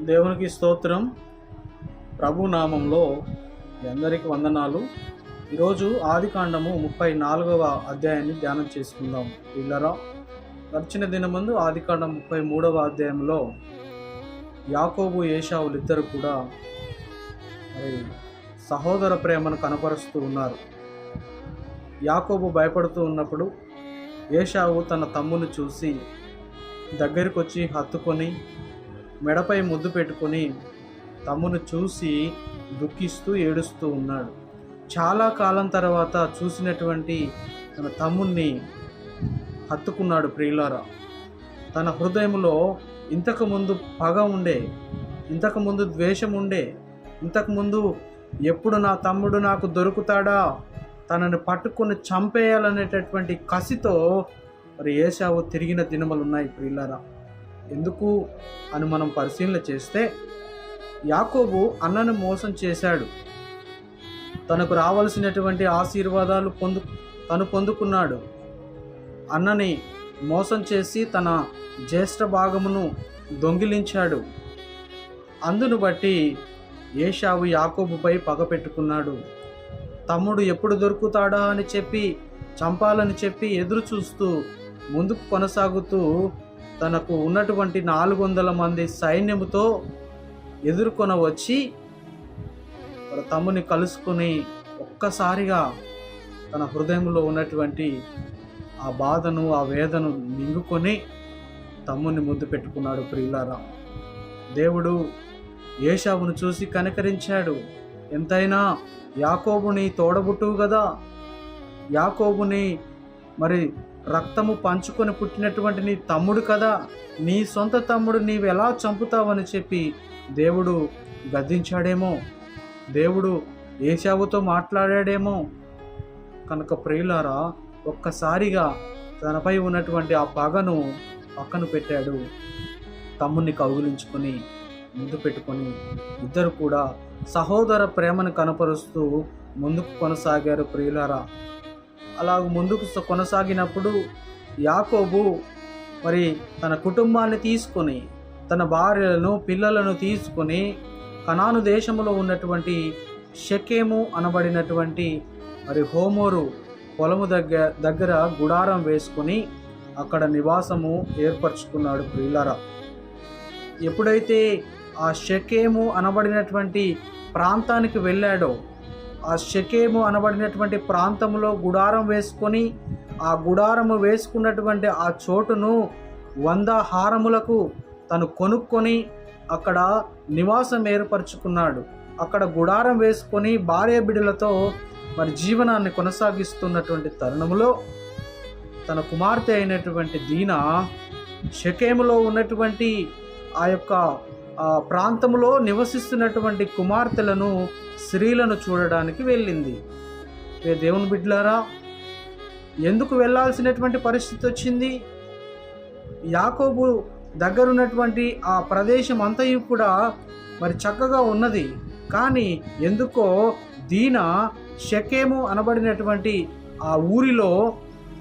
దేవునికి స్తోత్రం. ప్రభు నామంలో అందరికి వందనాలు. ఈరోజు ఆదికాండము 34వ అధ్యాయాన్ని ధ్యానం చేసుకుందాం. పిల్లరా, గడిచిన దినమందు ఆదికాండం 33వ అధ్యాయంలో యాకోబు ఏశావులు ఇద్దరు కూడా సహోదర ప్రేమను కనపరుస్తూ ఉన్నారు. యాకోబు భయపడుతూ ఉన్నప్పుడు ఏశావు తన తమ్ముని చూసి దగ్గరికి వచ్చి హత్తుకొని మెడపై ముద్దు పెట్టుకొని తమ్మును చూసి దుఃఖిస్తూ ఏడుస్తూ ఉన్నాడు. చాలా కాలం తర్వాత చూసినటువంటి తన తమ్ముణ్ణి హత్తుకున్నాడు. ప్రియులారా, తన హృదయంలో ఇంతకుముందు పగ ఉండే, ఇంతకుముందు ద్వేషం ఉండే, ఇంతకుముందు ఎప్పుడు నా తమ్ముడు నాకు దొరుకుతాడా, తనని పట్టుకొని చంపేయాలనేటటువంటి కసితో మరి ఏశావు తిరిగిన దినములు ఉన్నాయి. ప్రియులారా, ఎందుకు అని మనం పరిశీలన చేస్తే, యాకోబు అన్నను మోసం చేశాడు. తనకు రావాల్సినటువంటి ఆశీర్వాదాలు తను పొందుకున్నాడు. అన్నని మోసం చేసి తన జ్యేష్ఠ భాగమును దొంగిలించాడు. అందును బట్టి ఏశావు యాకోబుపై పగ పెట్టుకున్నాడు. తమ్ముడు ఎప్పుడు దొరుకుతాడా అని చెప్పి, చంపాలని చెప్పి ఎదురు చూస్తూ ముందుకు కొనసాగుతూ తనకు ఉన్నటువంటి 400 మంది సైన్యముతో ఎదుర్కొన వచ్చి తమ్ముని కలుసుకొని ఒక్కసారిగా తన హృదయంలో ఉన్నటువంటి ఆ బాధను, ఆ వేదను మింగుకొని తమ్ముని ముద్దు పెట్టుకున్నాడు. ప్రియులారా, దేవుడు ఏశావును చూసి కనికరించాడు. ఎంతైనా యాకోబుని తోడబుట్టువు కదా, యాకోబుని మరి రక్తము పంచుకొని పుట్టినటువంటి నీ తమ్ముడు కదా, నీ సొంత తమ్ముడు నీవు ఎలా చంపుతావని చెప్పి దేవుడు గద్దించాడేమో, దేవుడు ఏశావుతో మాట్లాడాడేమో. కనుక ప్రియులారా, ఒక్కసారిగా తనపై ఉన్నటువంటి ఆ పగను పక్కన పెట్టాడు. తమ్ముని కౌగిలించుకొని ముందు పెట్టుకొని ఇద్దరు కూడా సహోదర ప్రేమను కనపరుస్తూ ముందుకు కొనసాగారు. ప్రియులారా, అలా ముందుకు కొనసాగినప్పుడు యాకోబు మరి తన కుటుంబాన్ని తీసుకొని, తన భార్యలను పిల్లలను తీసుకొని కనాను దేశంలో ఉన్నటువంటి షెకెము అనబడినటువంటి మరి హోమోరు పొలము దగ్గర గుడారం వేసుకొని అక్కడ నివాసము ఏర్పరచుకున్నాడు. ప్రియులారా, ఎప్పుడైతే ఆ షెకెము అనబడినటువంటి ప్రాంతానికి వెళ్ళాడో, ఆ షెకెము అనబడినటువంటి ప్రాంతంలో గుడారం వేసుకొని, ఆ గుడారము వేసుకున్నటువంటి ఆ చోటును 100 హారములకు తను కొనుక్కొని అక్కడ నివాసం ఏర్పరచుకున్నాడు. అక్కడ గుడారం వేసుకొని భార్య బిడ్డలతో మరి జీవనాన్ని కొనసాగిస్తున్నటువంటి తరుణంలో తన కుమార్తె అయినటువంటి దీనా షెకెములో ఉన్నటువంటి ఆ యొక్క ప్రాంతంలో నివసిస్తున్నటువంటి కుమార్తెలను, స్త్రీలను చూడడానికి వెళ్ళింది. దేవుని బిడ్డలారా, ఎందుకు వెళ్ళాల్సినటువంటి పరిస్థితి వచ్చింది? యాకోబు దగ్గరున్నటువంటి ఆ ప్రదేశం అంతయు కూడా మరి చక్కగా ఉన్నది. కానీ ఎందుకో దీనా షెకెము అనబడినటువంటి ఆ ఊరిలో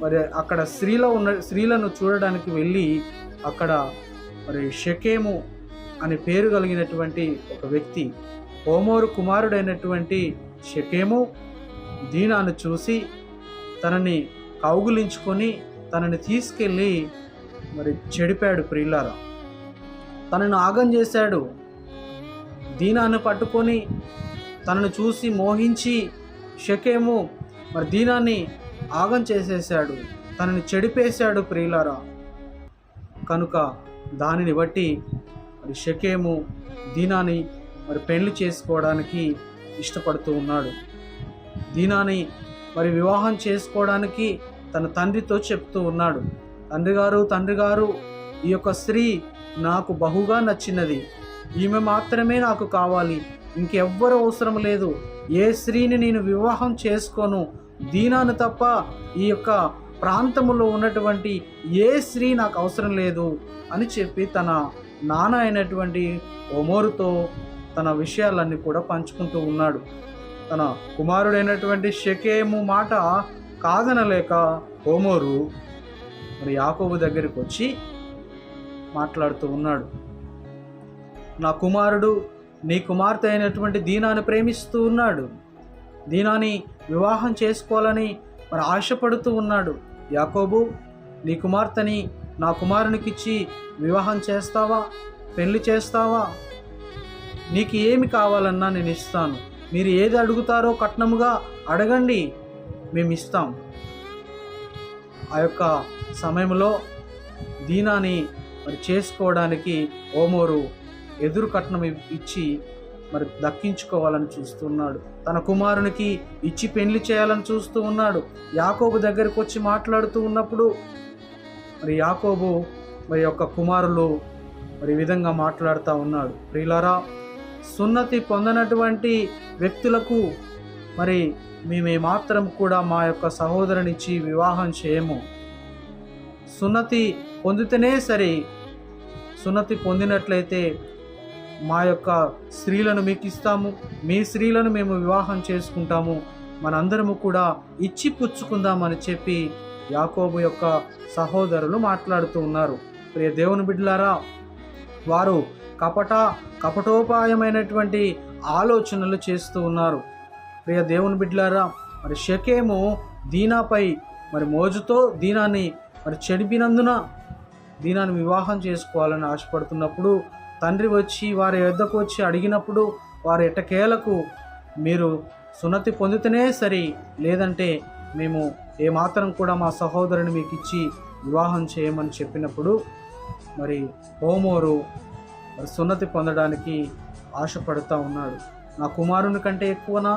మరి అక్కడ స్త్రీలను చూడడానికి వెళ్ళి అక్కడ మరి షెకెము అనే పేరు కలిగినటువంటి ఒక వ్యక్తి, హోమోరు కుమారుడైనటువంటి షెకెము దీనాను చూసి తనని కౌగులించుకొని తనని తీసుకెళ్ళి మరి చెడిపాడు. ప్రియులారా, తనను ఆగం చేశాడు. దీనాను పట్టుకొని తనను చూసి మోహించి షెకెము మరి దీనాన్ని ఆగం చేసేసాడు, తనని చెడిపేశాడు. ప్రియులారా, కనుక దానిని బట్టి మరి షెకెము దీనాని మరి పెళ్లి చేసుకోవడానికి ఇష్టపడుతూ ఉన్నాడు. దీనాని మరి వివాహం చేసుకోవడానికి తన తండ్రితో చెప్తూ ఉన్నాడు, తండ్రి గారు, ఈ యొక్క స్త్రీ నాకు బహుగా నచ్చినది, ఈమె మాత్రమే నాకు కావాలి, ఇంకెవ్వరు అవసరం లేదు, ఏ స్త్రీని నేను వివాహం చేసుకోను, దీనాను తప్ప ఈ యొక్క ప్రాంతంలో ఉన్నటువంటి ఏ స్త్రీ నాకు అవసరం లేదు అని చెప్పి తన నాన్న అయినటువంటి హోమోరుతో తన విషయాలన్నీ కూడా పంచుకుంటూ ఉన్నాడు. తన కుమారుడైనటువంటి షెకెము మాట కాదనలేక హోమోరు మరి యాకోబు దగ్గరికి వచ్చి మాట్లాడుతూ ఉన్నాడు. నా కుమారుడు నీ కుమార్తె అయినటువంటి దీనాని ప్రేమిస్తూ ఉన్నాడు, దీనాని వివాహం చేసుకోవాలని మరి ఆశపడుతూ ఉన్నాడు. యాకోబు, నీ కుమార్తెని నా కుమారునికిచ్చి వివాహం చేస్తావా, పెళ్లి చేస్తావా? నీకు ఏమి కావాలన్నా నేను ఇస్తాను. మీరు ఏది అడుగుతారో కట్నముగా అడగండి, మేము ఇస్తాం. ఆ యొక్క సమయంలో దీనాని మరి చేసుకోవడానికి ఓమోరు ఎదురు కట్నం ఇచ్చి మరి దక్కించుకోవాలని చూస్తున్నాడు. తన కుమారునికి ఇచ్చి పెళ్లి చేయాలని చూస్తూ ఉన్నాడు. యాకోబు దగ్గరికి వచ్చి మాట్లాడుతూ ఉన్నప్పుడు మరి యాకోబు మరి యొక్క కుమారులు మరి ఈ విధంగా మాట్లాడుతూ ఉన్నాడు. ప్రియులారా, సున్నతి పొందనటువంటి వ్యక్తులకు మరి మేమేమాత్రం కూడా మా యొక్క సహోదరునిచ్చి వివాహం చేయము. సున్నతి పొందితేనే సరే, సున్నతి పొందినట్లయితే మా యొక్క స్త్రీలను మీకు ఇస్తాము, మీ స్త్రీలను మేము వివాహం చేసుకుంటాము, మనందరము కూడా ఇచ్చి పుచ్చుకుందామని చెప్పి యాకోబు యొక్క సహోదరులు మాట్లాడుతూ ఉన్నారు. ప్రియ దేవుని బిడ్డలారా, వారు కపటోపాయమైనటువంటి ఆలోచనలు చేస్తూ ఉన్నారు. ప్రియ దేవుని బిడ్డలారా, మరి షెకెము దీనాపై మరి మోజుతో దీనాన్ని మరి చెడిపినందున దీనాన్ని వివాహం చేసుకోవాలని ఆశపడుతున్నప్పుడు తండ్రి వచ్చి వారి యొద్దకు వచ్చి అడిగినప్పుడు వారు ఎట్టకేలకు మీరు సున్నతి పొందితేనే సరి, లేదంటే మేము ఏమాత్రం కూడా మా సహోదరుని మీకు ఇచ్చి వివాహం చేయమని చెప్పినప్పుడు మరి హోమోరు మరి సున్నతి పొందడానికి ఆశపడుతూ ఉన్నాడు. నా కుమారుని కంటే ఎక్కువనా?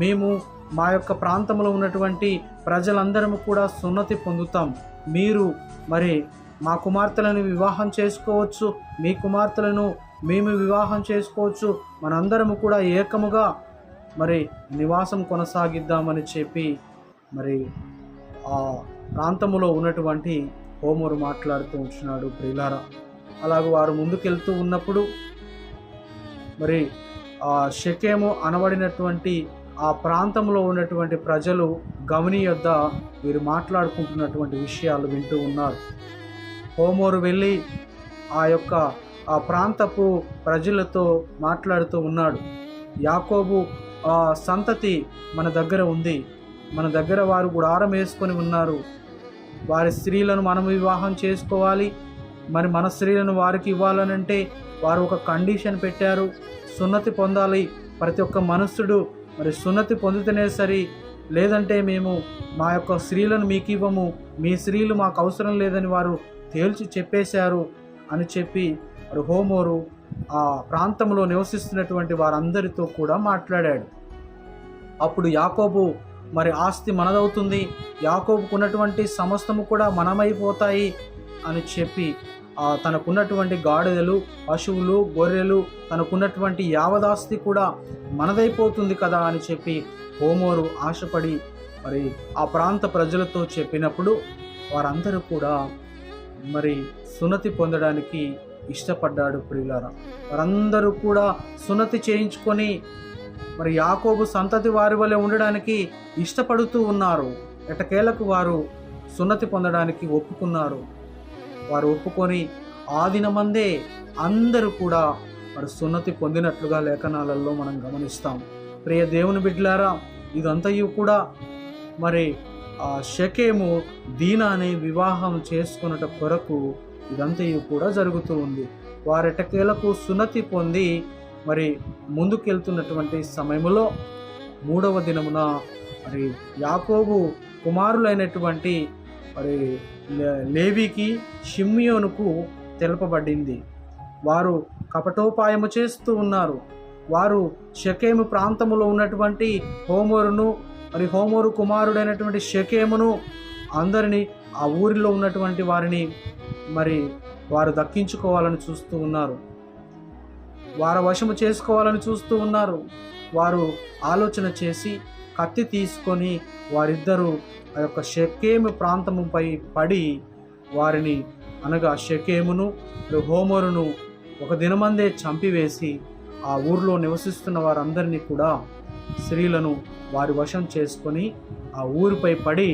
మేము మా యొక్క ప్రాంతంలో ఉన్నటువంటి ప్రజలందరము కూడా సున్నతి పొందుతాం. మీరు మరి మా కుమార్తెలను వివాహం చేసుకోవచ్చు, మీ కుమార్తెలను మేము వివాహం చేసుకోవచ్చు, మనందరము కూడా ఏకముగా మరి నివాసం కొనసాగిద్దామని చెప్పి మరి ఆ ప్రాంతంలో ఉన్నటువంటి హోమోరు మాట్లాడుతూ ఉంటున్నాడు. ప్రియులారా, అలాగే వారు ముందుకెళ్తూ ఉన్నప్పుడు మరి ఆ షెకెము అనబడినటువంటి ఆ ప్రాంతంలో ఉన్నటువంటి ప్రజలు గమని యొద్ద వీరు మాట్లాడుకుంటున్నటువంటి విషయాలు వింటూ ఉన్నారు. హోమోరు వెళ్ళి ఆ ప్రాంతపు ప్రజలతో మాట్లాడుతూ ఉన్నాడు. యాకోబు సంతతి మన దగ్గర ఉంది, మన దగ్గర వారు గుడారం వేసుకొని ఉన్నారు, వారి స్త్రీలను మనం వివాహం చేసుకోవాలి, మరి మన స్త్రీలను వారికి ఇవ్వాలనంటే వారు ఒక కండిషన్ పెట్టారు, సున్నతి పొందాలి. ప్రతి ఒక్క మనుష్యుడు మరి సున్నతి పొందితేనే సరి, లేదంటే మేము మా యొక్క స్త్రీలను మీకు ఇవ్వము, మీ స్త్రీలు మాకు అవసరం లేదని వారు తేల్చి చెప్పేశారు అని చెప్పి మరి హోమోరు ఆ ప్రాంతంలో నివసిస్తున్నటువంటి వారందరితో కూడా మాట్లాడాడు. అప్పుడు యాకోబు మరి ఆస్తి మనదవుతుంది, యాకోబుకున్నటువంటి సమస్తము కూడా మనమైపోతాయి అని చెప్పి తనకున్నటువంటి గాడిదలు, పశువులు, గొర్రెలు, తనకున్నటువంటి యావదాస్తి కూడా మనదైపోతుంది కదా అని చెప్పి హోమోరు ఆశపడి మరి ఆ ప్రాంత ప్రజలతో చెప్పినప్పుడు వారందరూ కూడా మరి సున్నతి పొందడానికి ఇష్టపడ్డాడు. ప్రియులారా, వారందరూ కూడా సున్నతి చేయించుకొని మరి యాకోబు సంతతి వారి వలె ఉండడానికి ఇష్టపడుతూ ఉన్నారు. ఎటకేలకు వారు సున్నతి పొందడానికి ఒప్పుకున్నారు. వారు ఒప్పుకొని ఆ దినమందే అందరూ కూడా మరి సున్నతి పొందినట్లుగా లేఖనాలలో మనం గమనిస్తాం. ప్రియ దేవుని బిడ్డలారా, ఇదంతయు కూడా మరి షెకెము దీనాని వివాహం చేసుకున్నట కొరకు ఇదంతయు కూడా జరుగుతూ ఉంది. వారెటకేలకు సున్నతి పొంది మరి ముందుకెళ్తున్నటువంటి సమయంలో 3వ దినమున మరి యాకోబు కుమారులైనటువంటి మరి లేవికి, షిమ్యోనుకు తెలుపబడింది. వారు కపటోపాయము చేస్తూ ఉన్నారు. వారు షెకెము ప్రాంతములో ఉన్నటువంటి హోమోరును మరి హోమోరు కుమారుడైనటువంటి షెకెమును అందరినీ ఆ ఊరిలో ఉన్నటువంటి వారిని మరి వారు దక్కించుకోవాలని చూస్తూ ఉన్నారు, వారి వశము చేసుకోవాలని చూస్తూ ఉన్నారు. వారు ఆలోచన చేసి కత్తి తీసుకొని వారిద్దరూ ఆ యొక్క షెకెము ప్రాంతముపై పడి వారిని అనగా షెకెమును హోమోరును ఒక దినమందే చంపివేసి ఆ ఊరిలో నివసిస్తున్న వారందరినీ కూడా స్త్రీలను వారి వశం చేసుకొని ఆ ఊరిపై పడి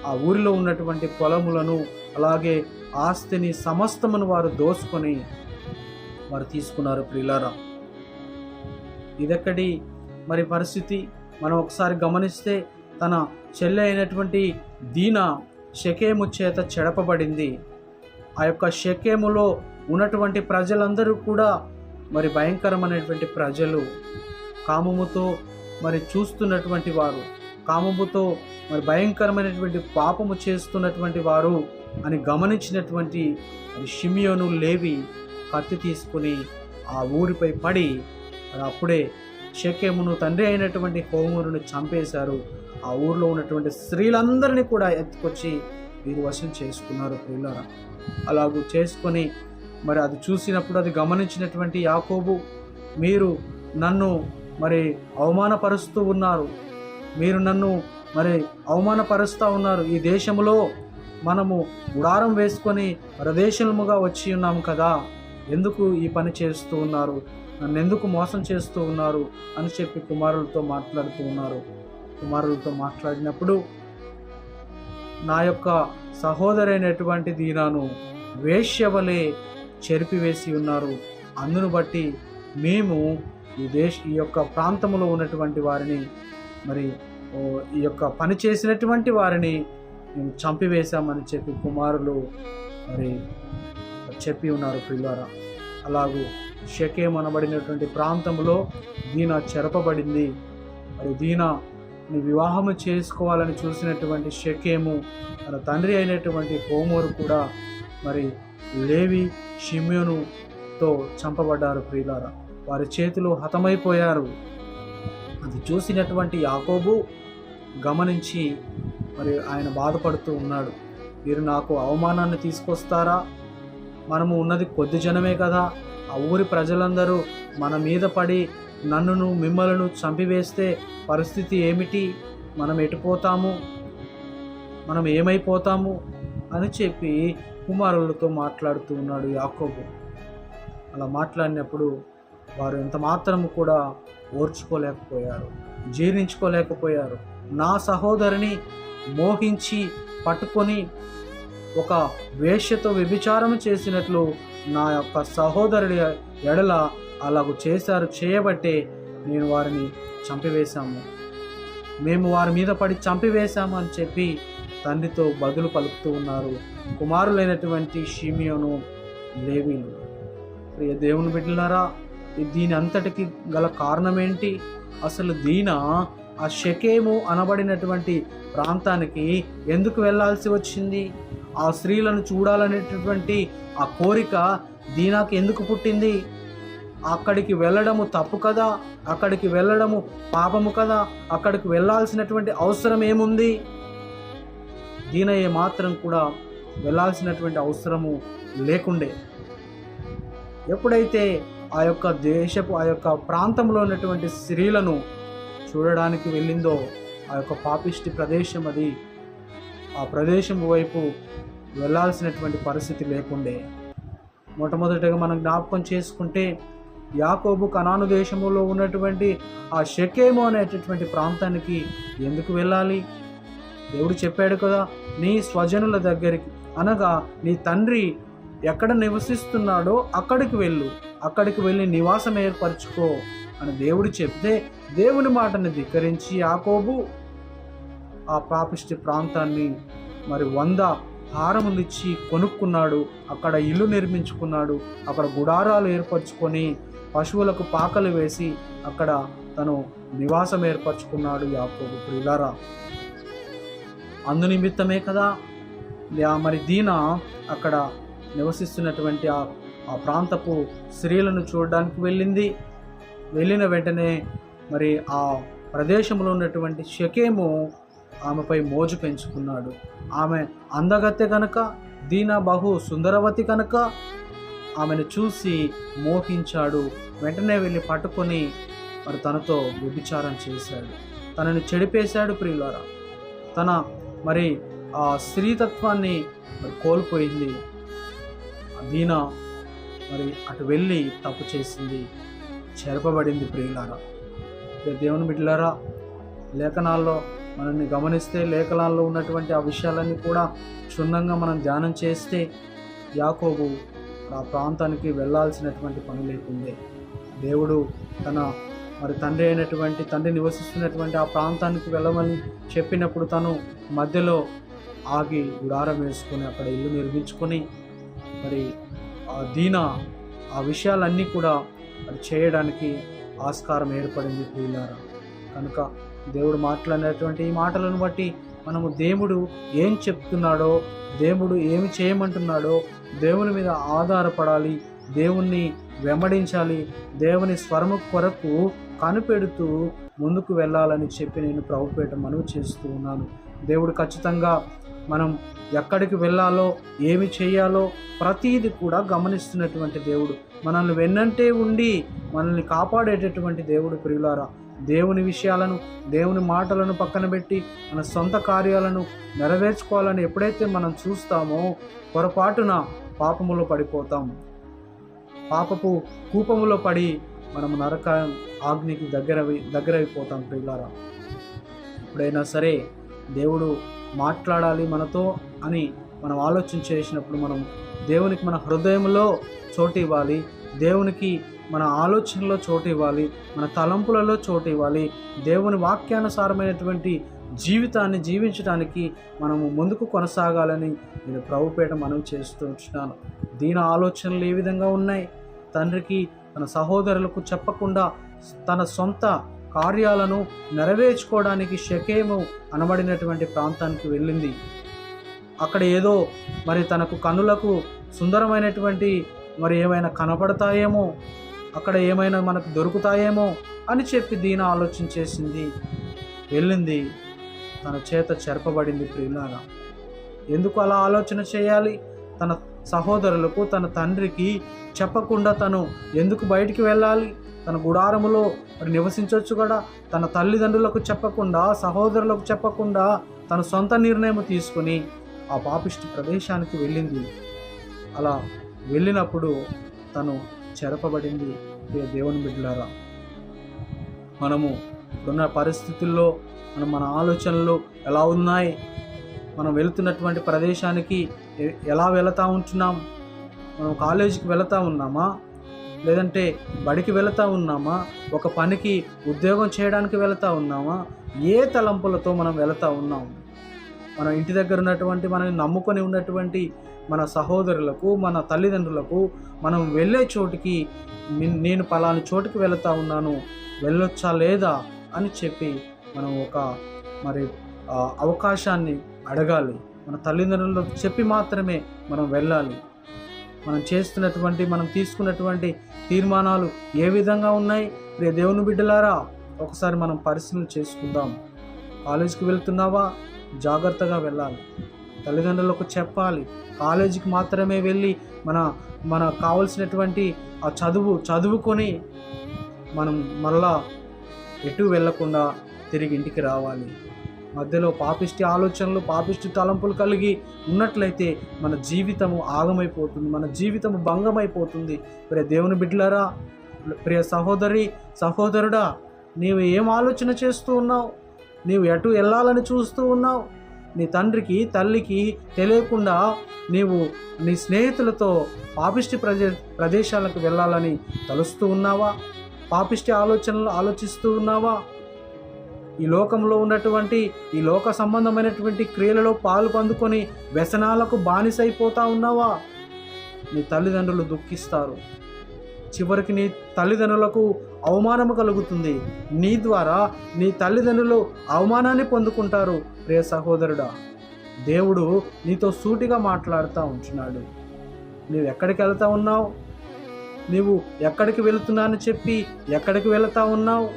ఆ ఊరిలో ఉన్నటువంటి పొలములను అలాగే ఆస్తిని సమస్తమును వారు దోసుకొని వారు తీసుకున్నారు ప్రియులారా. ఇదెక్కడి మరి పరిస్థితి మనం ఒకసారి గమనిస్తే, తన చెల్లె అయినటువంటి దీనా షెకెము చేత చెడపబడింది. ఆ యొక్క షెకెములో ఉన్నటువంటి ప్రజలందరూ కూడా మరి భయంకరమైనటువంటి ప్రజలు, కామముతో మరి చూస్తున్నటువంటి వారు, కామముతో మరి భయంకరమైనటువంటి పాపము చేస్తున్నటువంటి వారు అని గమనించినటువంటి షిమియోను, లేవి కత్తి తీసుకుని ఆ ఊరిపై పడి అప్పుడే షెకెమును తండ్రి అయినటువంటి హోమరును చంపేశారు. ఆ ఊరిలో ఉన్నటువంటి స్త్రీలందరినీ కూడా ఎత్తుకొచ్చి వీరు వశం చేసుకున్నారు ప్రియులారా. అలాగూ చేసుకొని మరి అది చూసినప్పుడు, అది గమనించినటువంటి యాకోబు, మీరు నన్ను మరి అవమానపరుస్తూ ఉన్నారు, మీరు నన్ను మరి అవమానపరుస్తూ ఉన్నారు. ఈ దేశంలో మనము గుడారం వేసుకొని పరదేశముగా వచ్చి ఉన్నాము కదా, ఎందుకు ఈ పని చేస్తూ ఉన్నారు, నన్ను ఎందుకు మోసం చేస్తూ ఉన్నారు అని చెప్పి కుమారులతో మాట్లాడుతూ ఉన్నారు. కుమారులతో మాట్లాడినప్పుడు, నా యొక్క సహోదరైనటువంటి దీనాను వేశ్యవలే చెరిపివేసి ఉన్నారు, అందును బట్టి మేము ఈ యొక్క ప్రాంతంలో ఉన్నటువంటి వారిని, మరి ఈ యొక్క పని చేసినటువంటి వారిని మేము చంపివేశామని చెప్పి కుమారులు మరి చెప్పి ఉన్నారు ప్రియులారా. అలాగూ షెకెము అనబడినటువంటి ప్రాంతంలో దీనా చెరపబడింది. మరి దీనాని వివాహము చేసుకోవాలని చూసినటువంటి షెకెము, తన తండ్రి అయినటువంటి హోమరు కూడా మరి లేవి, షిమ్యోనుతో చంపబడ్డారు ప్రియులారా. వారి చేతిలో హతమైపోయారు. అది చూసినటువంటి యాకోబు గమనించి మరి ఆయన బాధపడుతూ ఉన్నాడు. మీరు నాకు అవమానాన్ని తీసుకొస్తారా? మనము ఉన్నది కొద్ది జనమే కదా, ఆ ఊరి ప్రజలందరూ మన మీద పడి నన్నును మిమ్మలను చంపివేస్తే పరిస్థితి ఏమిటి? మనం ఎటుపోతాము, మనం ఏమైపోతాము అని చెప్పి కుమారులతో మాట్లాడుతూ ఉన్నాడు యాకోబు. అలా మాట్లాడినప్పుడు వారు ఎంత మాత్రము కూడా ఓర్చుకోలేకపోయారు, జీర్ణించుకోలేకపోయారు. నా సహోదరిని మోహించి పట్టుకొని ఒక వేశ్యతో వ్యభిచారం చేసినట్లు నా యొక్క సహోదరుడి ఎడల అలాగూ చేశారు, చేయబట్టే నేను వారిని చంపివేశాము, మేము వారి మీద పడి చంపివేశాము అని చెప్పి తండ్రితో బదులు పలుకుతూ ఉన్నారు కుమారులైనటువంటి షిమియోను, లేవీలు. ప్రియ దేవుని బిడ్డలారా, దీని అంతటికి గల కారణం ఏంటి? అసలు దీనా ఆ షెకెము అనబడినటువంటి ప్రాంతానికి ఎందుకు వెళ్ళాల్సి వచ్చింది? ఆ స్త్రీలను చూడాలనేటటువంటి ఆ కోరిక దీనాకి ఎందుకు పుట్టింది? అక్కడికి వెళ్ళడము తప్పు కదా, అక్కడికి వెళ్ళడము పాపము కదా, అక్కడికి వెళ్ళాల్సినటువంటి అవసరం ఏముంది? దీనా మాత్రం కూడా వెళ్ళాల్సినటువంటి అవసరము లేకుండే. ఎప్పుడైతే ఆ యొక్క దేశపు ఆ యొక్క ప్రాంతంలో ఉన్నటువంటి స్త్రీలను చూడడానికి వెళ్ళిందో, ఆ యొక్క పాపిష్టి ప్రదేశం అది, ఆ ప్రదేశం వైపు వెళ్ళాల్సినటువంటి పరిస్థితి లేకుండే. మొట్టమొదటిగా మనం జ్ఞాపకం చేసుకుంటే, యాకోబు కనాను దేశంలో ఉన్నటువంటి ఆ షెకెము అనేటటువంటి ప్రాంతానికి ఎందుకు వెళ్ళాలి? దేవుడు చెప్పాడు కదా, నీ స్వజనుల దగ్గరికి, అనగా నీ తండ్రి ఎక్కడ నివసిస్తున్నాడో అక్కడికి వెళ్ళు, అక్కడికి వెళ్ళి నివాసం ఏర్పరచుకో అని దేవుడు చెప్తే, దేవుని మాటని ధిక్కరించి యాకోబు ఆ పాపిష్టి ప్రాంతాన్ని మరి 100 హారములు ఇచ్చి కొనుక్కున్నాడు. అక్కడ ఇల్లు నిర్మించుకున్నాడు, అక్కడ గుడారాలు ఏర్పరచుకొని పశువులకు పాకలు వేసి అక్కడ తను నివాసం ఏర్పరచుకున్నాడు యాకోబు ప్రియులారా. అందు నిమిత్తమే కదా మరి దీనా అక్కడ నివసిస్తున్నటువంటి ఆ ప్రాంతపు స్త్రీలను చూడడానికి వెళ్ళింది. వెళ్ళిన వెంటనే మరి ఆ ప్రదేశంలో ఉన్నటువంటి షెకెము ఆమెపై మోజు పెంచుకున్నాడు. ఆమె అందగత్తె కనుక, దీనా బహు సుందరవతి కనుక ఆమెను చూసి మోహించాడు. వెంటనే వెళ్ళి పట్టుకొని మరి తనతో వ్యభిచారం చేశాడు, తనని చెడిపేశాడు ప్రియులారా. తన మరి ఆ స్త్రీతత్వాన్ని కోల్పోయింది. దీనా మరి అటు వెళ్ళి తప్పు చేసింది, చెరపబడింది ప్రియులారా. దేవుని బిడ్డలారా, లేఖనాల్లో మనల్ని గమనిస్తే, లేఖనాల్లో ఉన్నటువంటి ఆ విషయాలన్నీ కూడా క్షుణ్ణంగా మనం ధ్యానం చేస్తే, యాకోబు ఆ ప్రాంతానికి వెళ్ళాల్సినటువంటి పని లేకుండే. దేవుడు తన తండ్రి అయినటువంటి తండ్రి నివసిస్తున్నటువంటి ఆ ప్రాంతానికి వెళ్ళమని చెప్పినప్పుడు తను మధ్యలో ఆగి గుడారం వేసుకొని అక్కడ ఇల్లు నిర్మించుకొని ఆ విషయాలన్నీ కూడా చేయడానికి ఆస్కారం ఏర్పడింది ప్రియులారా. కనుక దేవుడు మాట్లాడినటువంటి ఈ మాటలను బట్టి మనము దేవుడు ఏం చెప్తున్నాడో, దేవుడు ఏమి చేయమంటున్నాడో దేవుని మీద ఆధారపడాలి, దేవుణ్ణి వెంబడించాలి, దేవుని స్వరము కొరకు కనిపెడుతూ ముందుకు వెళ్ళాలని చెప్పి నేను ప్రభుపేట మనవి చేస్తూ ఉన్నాను. దేవుడు ఖచ్చితంగా మనం ఎక్కడికి వెళ్ళాలో, ఏమి చేయాలో ప్రతీది కూడా గమనిస్తున్నటువంటి దేవుడు, మనల్ని వెన్నంటే ఉండి మనల్ని కాపాడేటటువంటి దేవుడు ప్రియులారా. దేవుని విషయాలను, దేవుని మాటలను పక్కన పెట్టి మన సొంత కార్యాలను నెరవేర్చుకోవాలని ఎప్పుడైతే మనం చూస్తామో పొరపాటున పాపములో పడిపోతాం. పాపపు కూపములో పడి మనము నరక ఆగ్నికి దగ్గరైపోతాం ప్రియులారా. ఎప్పుడైనా సరే దేవుడు మాట్లాడాలి మనతో అని మనం ఆలోచన చేసినప్పుడు మనం దేవునికి మన హృదయంలో చోటు ఇవ్వాలి, దేవునికి మన ఆలోచనలో చోటు ఇవ్వాలి, మన తలంపులలో చోటు ఇవ్వాలి. దేవుని వాక్యానుసారమైనటువంటి జీవితాన్ని జీవించడానికి మనము ముందుకు కొనసాగాలని నేను ప్రభుపేట మనవి చేస్తూ ఉంటున్నాను. దీని ఆలోచనలు ఏ విధంగా ఉన్నాయి? తండ్రికి తన సహోదరులకు చెప్పకుండా తన సొంత కార్యాలను నెరవేర్చుకోవడానికి షెకెము అనబడినటువంటి ప్రాంతానికి వెళ్ళింది. అక్కడ ఏదో తనకు కన్నులకు సుందరమైనటువంటి ఏమైనా కనపడతాయేమో, అక్కడ ఏమైనా మనకు దొరుకుతాయేమో అని చెప్పి దీని ఆలోచన చేసింది, వెళ్ళింది, తన చేత చెరపబడింది ప్రియులారా. ఎందుకు అలా ఆలోచన చేయాలి? తన సహోదరులకు, తన తండ్రికి చెప్పకుండా తను ఎందుకు బయటికి వెళ్ళాలి? తన గుడారములో నివసించవచ్చు కదా. తన తల్లిదండ్రులకు చెప్పకుండా, సహోదరులకు చెప్పకుండా తన సొంత నిర్ణయం తీసుకుని ఆ పాపిష్టి ప్రదేశానికి వెళ్ళింది. అలా వెళ్ళినప్పుడు తను చెరపబడింది. దేవుని బిడ్డలారా, మనము ఇప్పుడున్న పరిస్థితుల్లో మన ఆలోచనలు ఎలా ఉన్నాయి? మనం వెళుతున్నటువంటి ప్రదేశానికి ఎలా వెళతా ఉంటున్నాం? మనం కాలేజీకి వెళతా ఉన్నామా? లేదంటే బడికి వెళతా ఉన్నామా? ఒక పనికి, ఉద్యోగం చేయడానికి వెళతా ఉన్నామా? ఏ తలంపులతో మనం వెళతా ఉన్నాం? మన ఇంటి దగ్గర ఉన్నటువంటి, మనల్ని నమ్ముకొని ఉన్నటువంటి మన సహోదరులకు, మన తల్లిదండ్రులకు మనం వెళ్ళే చోటికి నేను పలాని చోటుకి వెళతా ఉన్నాను, వెళ్ళొచ్చా లేదా అని చెప్పి మనం ఒక అవకాశాన్ని అడగాలి. మన తల్లిదండ్రులకు చెప్పి మాత్రమే మనం వెళ్ళాలి. మనం తీసుకున్నటువంటి తీర్మానాలు ఏ విధంగా ఉన్నాయి? ప్రియ దేవుని బిడ్డలారా, ఒకసారి మనం పరిశీలన చేసుకుందాం. కాలేజీకి వెళ్తున్నావా? జాగ్రత్తగా వెళ్ళాలి. తల్లిదండ్రులకు చెప్పాలి. కాలేజీకి మాత్రమే వెళ్ళి మన కావలసినటువంటి ఆ చదువుకొని మనం మళ్ళా ఎటు వెళ్ళకుండా తిరిగి ఇంటికి రావాలి. మధ్యలో పాపిష్టి ఆలోచనలు, పాపిష్టి తలంపులు కలిగి ఉన్నట్లయితే మన జీవితము ఆగమైపోతుంది, మన జీవితము భంగమైపోతుంది. ప్రియ దేవుని బిడ్డలారా, ప్రియ సహోదరి, సహోదరుడా, నీవు ఏం ఆలోచన చేస్తూ ఉన్నావు? నీవు ఎటు వెళ్ళాలని చూస్తూ ఉన్నావు? నీ తండ్రికి, తల్లికి తెలియకుండా నీవు నీ స్నేహితులతో పాపిష్టి ప్రదేశాలకు వెళ్ళాలని తలుస్తూ ఉన్నావా? పాపిష్టి ఆలోచనలు ఆలోచిస్తూ ఉన్నావా? ఈ లోకంలో ఉన్నటువంటి ఈ లోక సంబంధమైనటువంటి క్రియలలో పాలు పొందుకొని వ్యసనాలకు బానిసైపోతా ఉన్నావా? నీ తల్లిదండ్రులు దుఃఖిస్తారు. చివరికి నీ తల్లిదండ్రులకు అవమానము కలుగుతుంది. నీ ద్వారా నీ తల్లిదండ్రులు అవమానాన్ని పొందుకుంటారు. ప్రియ సహోదరుడా, దేవుడు నీతో సూటిగా మాట్లాడుతూ ఉంటున్నాడు. నీవు ఎక్కడికి వెళ్తా ఉన్నావు? నీవు ఎక్కడికి వెళుతున్నానని చెప్పి ఎక్కడికి వెళతా ఉన్నావు?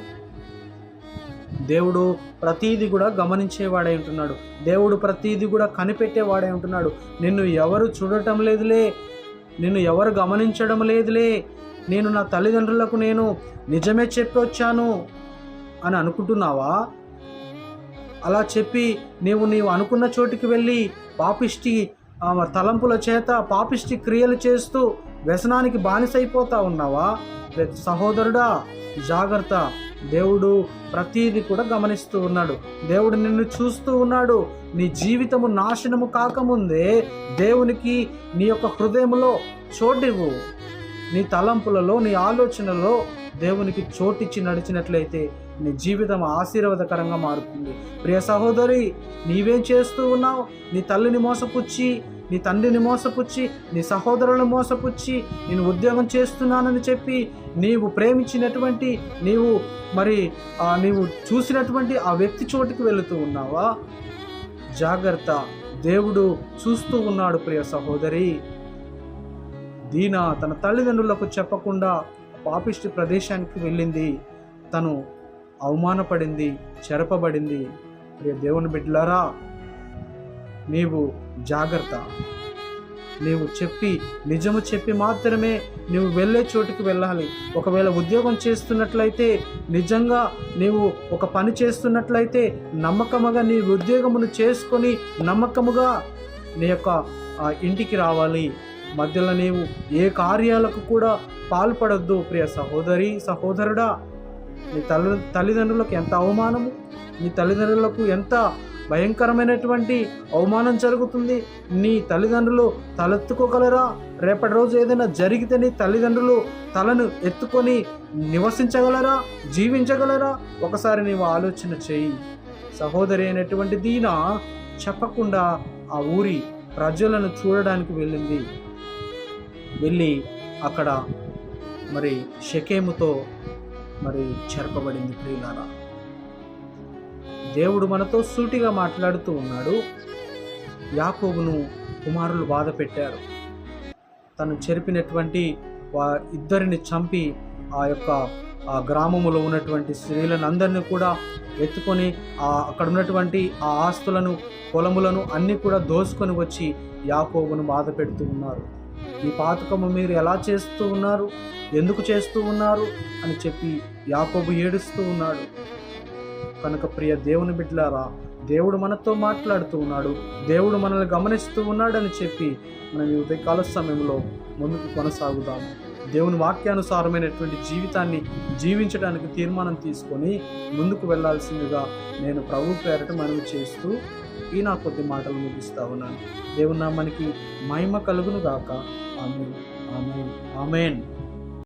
దేవుడు ప్రతీది కూడా గమనించేవాడై ఉంటున్నాడు. దేవుడు ప్రతీది కూడా కనిపెట్టేవాడై ఉంటున్నాడు. నిన్ను ఎవరు చూడటం లేదులే, నిన్ను ఎవరు గమనించడం లేదులే, నేను నా తల్లిదండ్రులకు నేను నిజమే చెప్పి వచ్చాను అని అనుకుంటున్నావా? అలా చెప్పి నీవు అనుకున్న చోటికి వెళ్ళి పాపిష్టి తలంపుల చేత పాపిష్టి క్రియలు చేస్తూ వ్యసనానికి బానిసైపోతా ఉన్నావా? సహోదరుడా, జాగ్రత్త. దేవుడు ప్రతీది కూడా గమనిస్తూ ఉన్నాడు. దేవుడు నిన్ను చూస్తూ ఉన్నాడు. నీ జీవితము నాశనము కాకముందే దేవునికి నీ యొక్క హృదయంలో చోటివ్వు. నీ తలంపులలో, నీ ఆలోచనలో దేవునికి చోటిచ్చి నడిచినట్లయితే నీ జీవితం ఆశీర్వాదకరంగా మారుతుంది. ప్రియ సహోదరి, నీవేం చేస్తూ ఉన్నావు? నీ తల్లిని మోసపుచ్చి, నీ తండ్రిని మోసపుచ్చి, నీ సహోదరులను మోసపుచ్చి, నేను ఉద్యోగం చేస్తున్నానని చెప్పి నీవు ప్రేమించినటువంటి, నీవు చూసినటువంటి ఆ వ్యక్తి చోటికి వెళుతూ ఉన్నావా? జాగ్రత్త, దేవుడు చూస్తూ ఉన్నాడు. ప్రియ సహోదరి, దీనా తన తల్లిదండ్రులకు చెప్పకుండా పాపిష్టి ప్రదేశానికి వెళ్ళింది. తను అవమానపడింది, చెరపబడింది. ప్రియ దేవుని బిడ్డలారా, నీవు జాగ్రత్త. నీవు నిజము చెప్పి మాత్రమే నీవు వెళ్ళే చోటుకి వెళ్ళాలి. ఒకవేళ ఉద్యోగం చేస్తున్నట్లయితే, నిజంగా నీవు ఒక పని చేస్తున్నట్లయితే నమ్మకముగా నీ ఉద్యోగమును చేసుకొని నమ్మకముగా నీ యొక్క ఇంటికి రావాలి. మధ్యలో నీవు ఏ కార్యాలకు కూడా పాల్పడొద్దు. ప్రియ సహోదరి, సహోదరుడా, నీ తల్లిదండ్రులకు ఎంత అవమానము, నీ తల్లిదండ్రులకు ఎంత భయంకరమైనటువంటి అవమానం జరుగుతుంది. నీ తల్లిదండ్రులు తలెత్తుకోగలరా? రేపటి రోజు ఏదైనా జరిగితే నీ తల్లిదండ్రులు తలను ఎత్తుకొని నివసించగలరా? జీవించగలరా? ఒకసారి నీవు ఆలోచన చేయి. సహోదరి అయినటువంటి దీనా చెప్పకుండా ఆ ఊరి ప్రజలను చూడడానికి వెళ్ళి అక్కడ షెకెముతో చెరపబడింది. ప్రియులారా, దేవుడు మనతో సూటిగా మాట్లాడుతూ ఉన్నాడు. యాకోబును కుమారులు బాధ పెట్టారు. తను చెరిపినటువంటి ఇద్దరిని చంపి ఆ గ్రామములో ఉన్నటువంటి స్త్రీలను అందరినీ కూడా ఎత్తుకొని అక్కడ ఉన్నటువంటి ఆ ఆస్తులను, పొలములను అన్నీ కూడా దోసుకొని వచ్చి యాకోబును బాధ పెడుతూ ఉన్నారు. ఈ పాతకము మీరు ఎలా చేస్తూ ఉన్నారు, ఎందుకు చేస్తూ ఉన్నారు అని చెప్పి యాకోబు ఏడుస్తూ ఉన్నాడు. కనుక ప్రియ దేవుని బిడ్డలారా, దేవుడు మనతో మాట్లాడుతూ ఉన్నాడు, దేవుడు మనల్ని గమనిస్తూ ఉన్నాడని చెప్పి మనం ఈ ఉదయకాల సమయంలో ముందుకు కొనసాగుదాము. దేవుని వాక్యానుసారమైనటువంటి జీవితాన్ని జీవించడానికి తీర్మానం తీసుకొని ముందుకు వెళ్ళాల్సిందిగా నేను ప్రభు పేరట మనవి చేస్తూ ఈ నా కొద్ది మాటలు ముగిస్తా ఉన్నాను. దేవుని నామానికి మహిమ కలుగును గాక. ఆమేన్, ఆమేన్, ఆమేన్.